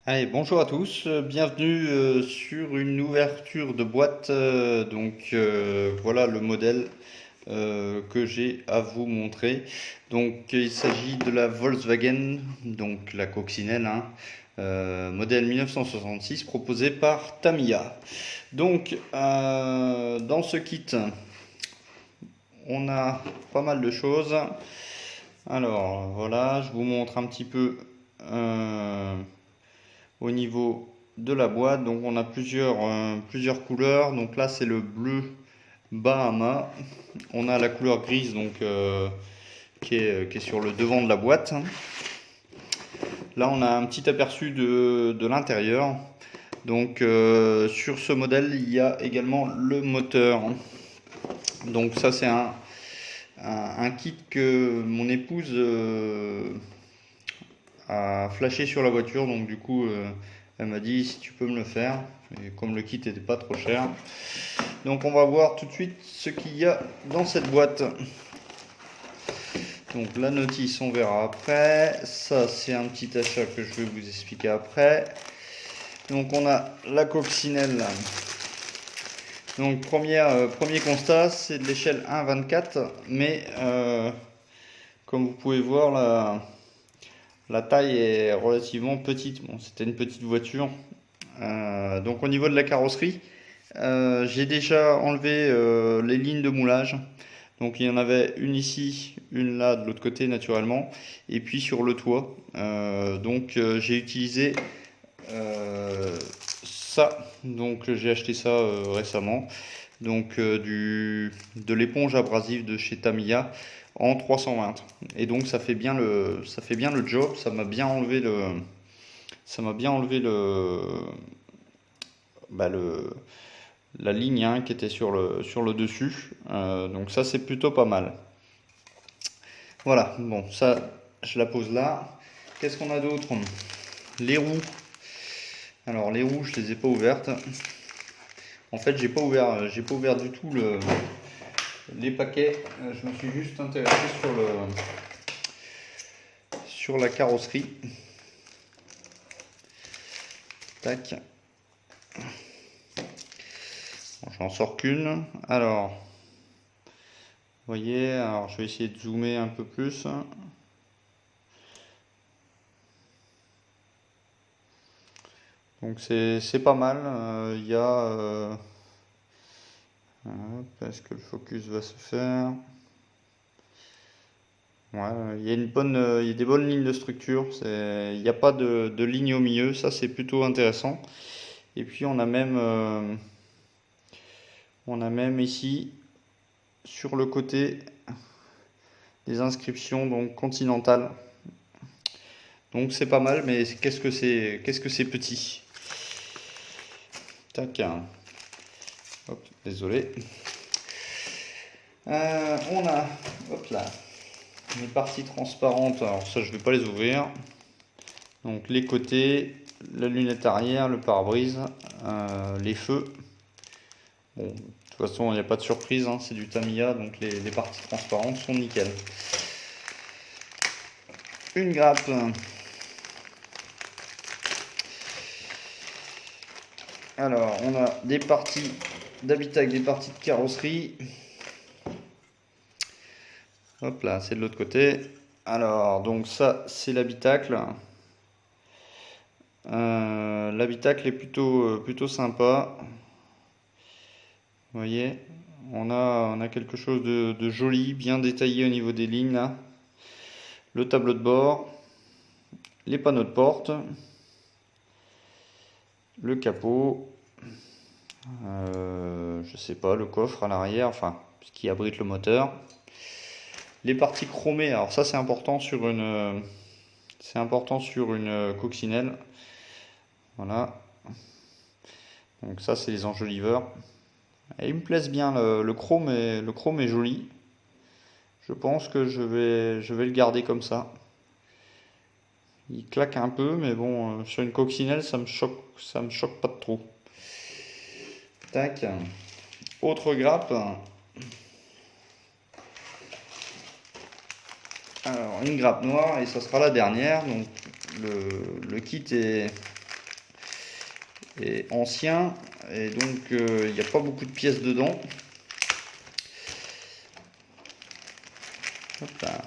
Allez, bonjour à tous, bienvenue sur une ouverture de boîte. Voilà le modèle que j'ai à vous montrer. Donc il s'agit de la Volkswagen, donc la coccinelle, hein, modèle 1966 proposé par Tamiya. Dans ce kit, on a pas mal de choses. Alors voilà, je vous montre un petit peu. Au niveau de la boîte. Donc on a plusieurs couleurs. Donc là c'est le bleu Bahama. On a la couleur grise qui est sur le devant de la boîte. Là on a un petit aperçu de l'intérieur. Sur ce modèle il y a également le moteur. Donc ça c'est un kit que mon épouse a flashé sur la voiture. Donc du coup elle m'a dit si tu peux me le faire. Et comme le kit n'était pas trop cher. Donc on va voir tout de suite ce qu'il y a dans cette boîte. Donc la notice on verra après. Ça c'est un petit achat que je vais vous expliquer après. Donc on a la coccinelle. Donc premier constat c'est de l'échelle 1,24. Mais comme vous pouvez voir la taille est relativement petite. Bon, c'était une petite voiture. Donc au niveau de la carrosserie, j'ai déjà enlevé les lignes de moulage. Donc il y en avait une ici, une là de l'autre côté naturellement, et puis sur le toit. J'ai utilisé ça. Donc j'ai acheté ça récemment. De l'éponge abrasive de chez Tamiya en 320. Et donc ça fait bien le job. Ça m'a bien enlevé bah, le, la ligne, hein, qui était sur le dessus. Donc ça c'est plutôt pas mal. Voilà, bon ça je la pose là. Qu'est-ce qu'on a d'autre? Les roues. Alors les roues je les ai pas ouvertes. En fait j'ai pas ouvert du tout les paquets. Je me suis juste intéressé sur la carrosserie. Tac. Bon, j'en sors qu'une. Alors, vous voyez, alors je vais essayer de zoomer un peu plus. Donc c'est pas mal. Il y a... est-ce que le focus va se faire? Ouais, il y a il y a des bonnes lignes de structure. Il n'y a pas de ligne au milieu. Ça, c'est plutôt intéressant. Et puis, on a même ici, sur le côté, des inscriptions donc continentales. Donc, c'est pas mal, mais qu'est-ce que c'est petit. Tac. Hop, désolé. On a, hop là, les parties transparentes. Alors, ça, je vais pas les ouvrir. Donc les côtés, la lunette arrière, le pare-brise, les feux. Bon, de toute façon, il n'y a pas de surprise, hein, c'est du Tamiya, donc les parties transparentes sont nickel. Une grappe. Alors, on a des parties d'habitacle, des parties de carrosserie. Hop là, c'est de l'autre côté. Alors, donc ça, c'est l'habitacle. L'habitacle est plutôt sympa. Vous voyez, on a quelque chose de joli, bien détaillé au niveau des lignes là. Le tableau de bord, les panneaux de porte, le capot, je sais pas, le coffre à l'arrière, enfin, ce qui abrite le moteur. Les parties chromées, alors ça c'est important sur une coccinelle. Voilà. Donc ça c'est les enjoliveurs. Et ils me plaisent bien, le chrome est joli. Je pense que je vais le garder comme ça. Il claque un peu, mais bon, sur une coccinelle, ça me choque pas de trop. Tac. Autre grappe. Alors, une grappe noire, et ça sera la dernière. Donc, le kit est ancien et donc il n'y a pas beaucoup de pièces dedans. Hop là.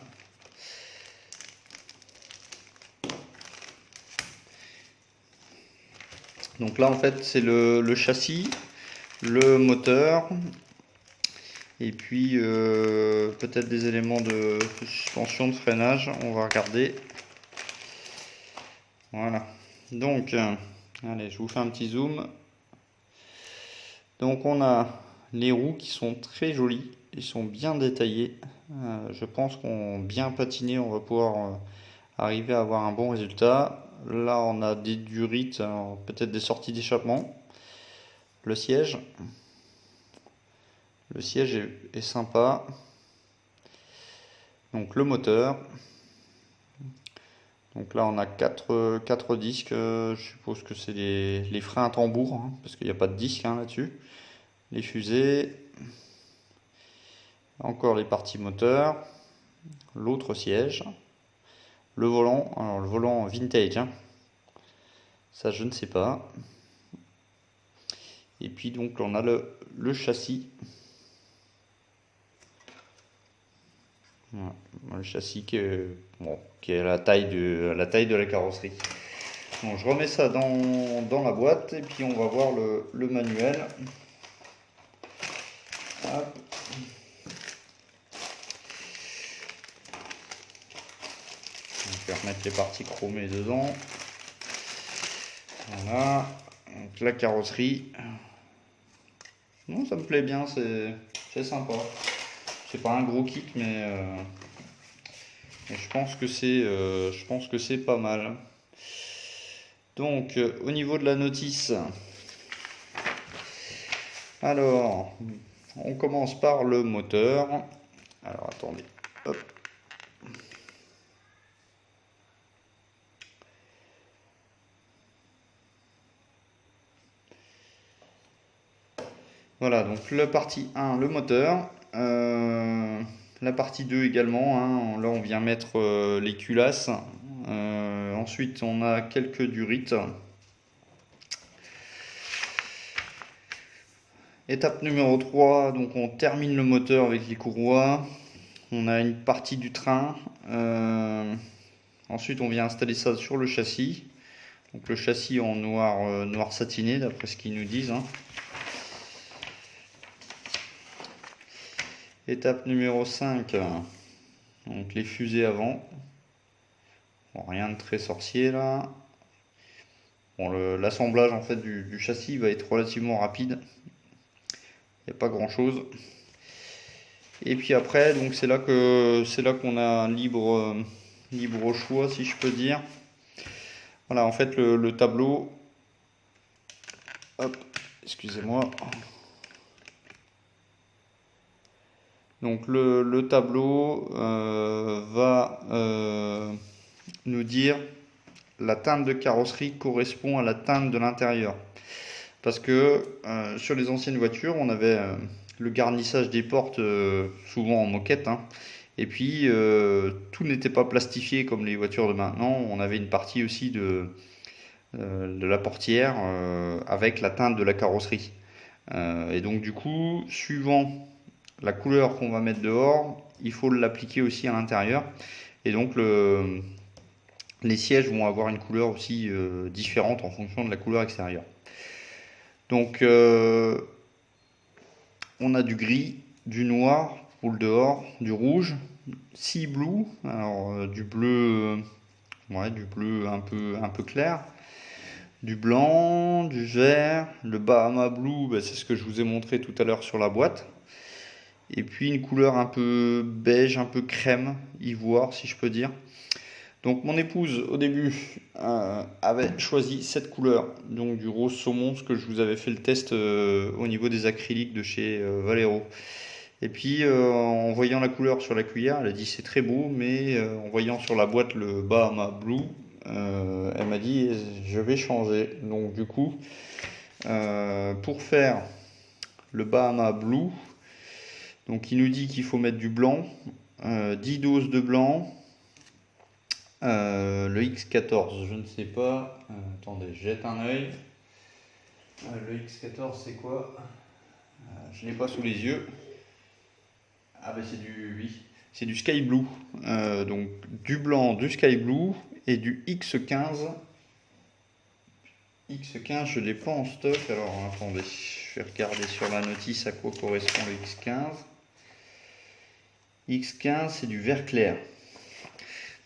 Donc là en fait c'est le châssis, le moteur et puis peut-être des éléments de suspension, de freinage, on va regarder. Voilà, donc allez, je vous fais un petit zoom. Donc on a les roues qui sont très jolies, ils sont bien détaillés. Je pense qu'on bien patiné, on va pouvoir arriver à avoir un bon résultat. Là on a des durites, peut-être des sorties d'échappement. Le siège est sympa. Donc le moteur. Donc là on a 4 disques, je suppose que c'est les freins à tambour, hein, parce qu'il n'y a pas de disque là-dessus. Les fusées, encore les parties moteurs, l'autre siège, le volant, alors le volant vintage, hein, ça je ne sais pas. Et puis donc on a le châssis. Voilà. Le châssis qui est à la taille de la carrosserie. Donc je remets ça dans la boîte et puis on va voir le manuel. Hop. Je vais remettre les parties chromées dedans. Voilà. Donc la carrosserie. Non, ça me plaît bien, c'est sympa. C'est pas un gros kit, mais je pense que c'est pas mal. Donc au niveau de la notice, alors on commence par le moteur. Alors attendez, hop. Voilà, donc la partie 1, le moteur. La partie 2 également, hein. Là on vient mettre les culasses. Ensuite on a quelques durites. Étape numéro 3, donc on termine le moteur avec les courroies. On a une partie du train. Ensuite on vient installer ça sur le châssis. Donc le châssis en noir satiné d'après ce qu'ils nous disent, hein. Étape numéro 5, donc les fusées avant. Bon, rien de très sorcier là. Bon, l'assemblage en fait du châssis va être relativement rapide. Il n'y a pas grand chose. Et puis après, donc c'est là qu'on a un libre choix, si je peux dire. Voilà, en fait le tableau. Hop, excusez-moi. Donc le tableau va nous dire la teinte de carrosserie correspond à la teinte de l'intérieur. Parce que sur les anciennes voitures, on avait le garnissage des portes souvent en moquette, hein. Et puis tout n'était pas plastifié comme les voitures de maintenant. On avait une partie aussi de la portière avec la teinte de la carrosserie. Et donc du coup, suivant la couleur qu'on va mettre dehors, il faut l'appliquer aussi à l'intérieur. Et donc les sièges vont avoir une couleur aussi différente en fonction de la couleur extérieure. Donc on a du gris, du noir pour le dehors, du rouge, sea blue, alors du bleu un peu clair, du blanc, du vert, le Bahama Blue, c'est ce que je vous ai montré tout à l'heure sur la boîte. Et puis une couleur un peu beige, un peu crème, ivoire si je peux dire. Donc mon épouse au début avait choisi cette couleur, donc du rose saumon, ce que je vous avais fait le test au niveau des acryliques de chez Valero. Et puis en voyant la couleur sur la cuillère, elle a dit c'est très beau, mais en voyant sur la boîte le Bahama Blue, elle m'a dit je vais changer. Donc du coup, pour faire le Bahama Blue, donc il nous dit qu'il faut mettre du blanc, 10 doses de blanc, le X14, je ne sais pas, attendez, je jette un œil. Le X14 c'est quoi? Je l'ai pas sous les yeux. Ah bah c'est du Sky Blue. Donc du blanc, du Sky Blue et du X15. X15 je l'ai pas en stock. Alors attendez, je vais regarder sur la notice à quoi correspond le X15. X15 c'est du vert clair.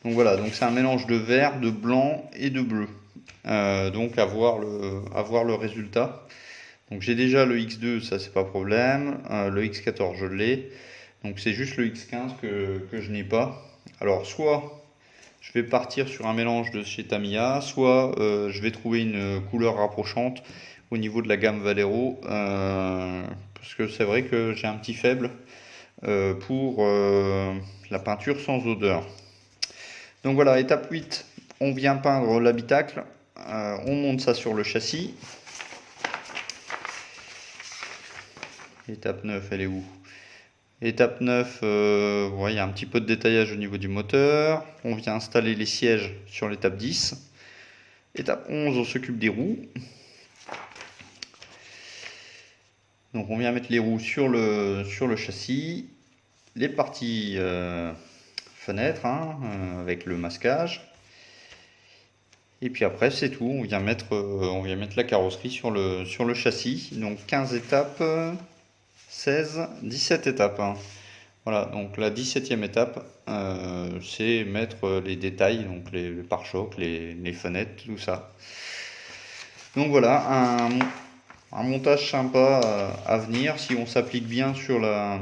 Donc voilà, donc c'est un mélange de vert, de blanc et de bleu. Donc à voir le résultat. Donc j'ai déjà le X2, ça c'est pas problème. Le X14 je l'ai. Donc c'est juste le X15 que je n'ai pas. Alors soit je vais partir sur un mélange de chez Tamiya, soit je vais trouver une couleur rapprochante au niveau de la gamme Valero. Parce que c'est vrai que j'ai un petit faible pour la peinture sans odeur. Donc voilà, étape 8, on vient peindre l'habitacle. On monte ça sur le châssis. Étape 9, elle est où? Étape 9, il y a un petit peu de détaillage au niveau du moteur. On vient installer les sièges sur l'étape 10. Étape 11, on s'occupe des roues. Donc on vient mettre les roues sur le châssis. Les parties fenêtres avec le masquage. Et puis après c'est tout, on vient mettre la carrosserie sur le châssis. Donc 15 étapes, 16, 17 étapes. Voilà, donc la 17e étape, c'est mettre les détails, donc les pare-chocs, les fenêtres, tout ça. Donc voilà, un montage sympa à venir si on s'applique bien sur la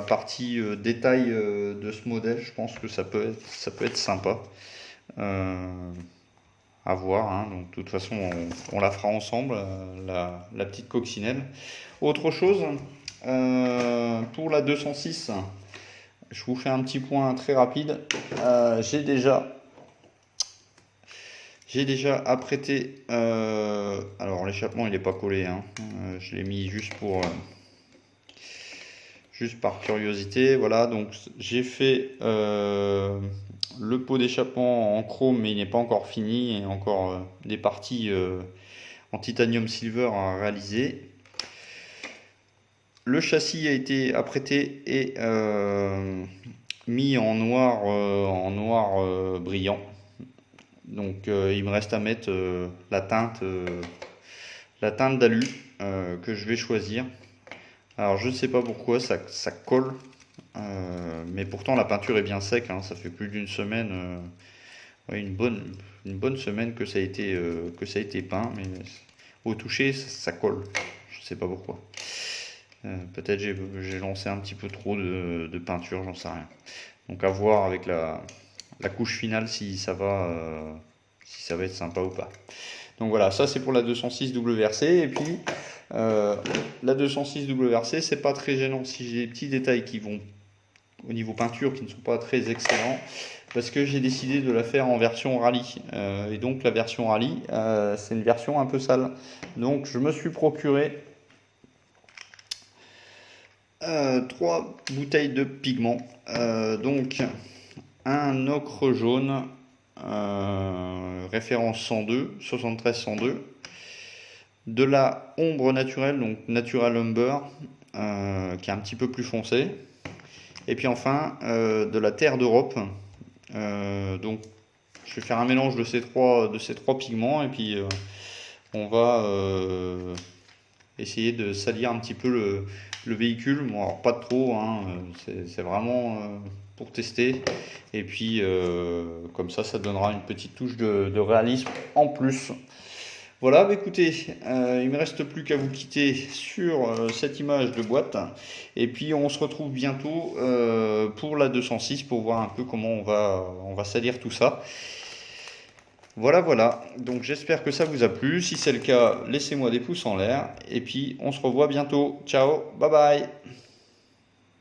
partie détail de ce modèle. Je pense que ça peut être sympa. À voir, donc de toute façon on la fera ensemble, la petite coccinelle. Autre chose, pour la 206, je vous fais un petit point très rapide. J'ai déjà apprêté, alors l'échappement il n'est pas collé, je l'ai mis juste par curiosité. Voilà, donc j'ai fait le pot d'échappement en chrome, mais il n'est pas encore fini. Il y a encore des parties en titanium silver à réaliser. Le châssis a été apprêté et mis en noir brillant. Donc il me reste à mettre la teinte d'alu que je vais choisir. Alors je ne sais pas pourquoi ça colle, mais pourtant la peinture est bien sec, ça fait plus d'une semaine, une bonne semaine que ça a été peint, mais au toucher ça colle, je ne sais pas pourquoi. Peut-être j'ai lancé un petit peu trop de peinture, j'en sais rien. Donc à voir avec la couche finale si ça va être sympa ou pas. Donc voilà, ça c'est pour la 206 WRC. Et puis la 206 WRC, c'est pas très gênant si j'ai des petits détails qui vont au niveau peinture qui ne sont pas très excellents, parce que j'ai décidé de la faire en version rallye. Et donc la version rallye, c'est une version un peu sale. Donc je me suis procuré 3 bouteilles de pigments. Donc un ocre jaune, référence 102, 73-102, de la ombre naturelle, donc Natural Umber, qui est un petit peu plus foncé, et puis enfin de la terre d'Europe. Donc je vais faire un mélange de ces trois pigments, et puis on va essayer de salir un petit peu le véhicule. Bon, alors pas trop, c'est vraiment pour tester, et puis comme ça donnera une petite touche de réalisme en plus. Voilà, bah écoutez, il me reste plus qu'à vous quitter sur cette image de boîte, et puis on se retrouve bientôt pour la 206 pour voir un peu comment on va salir tout ça. Voilà, donc j'espère que ça vous a plu. Si c'est le cas, laissez-moi des pouces en l'air, et puis on se revoit bientôt. Ciao, bye bye.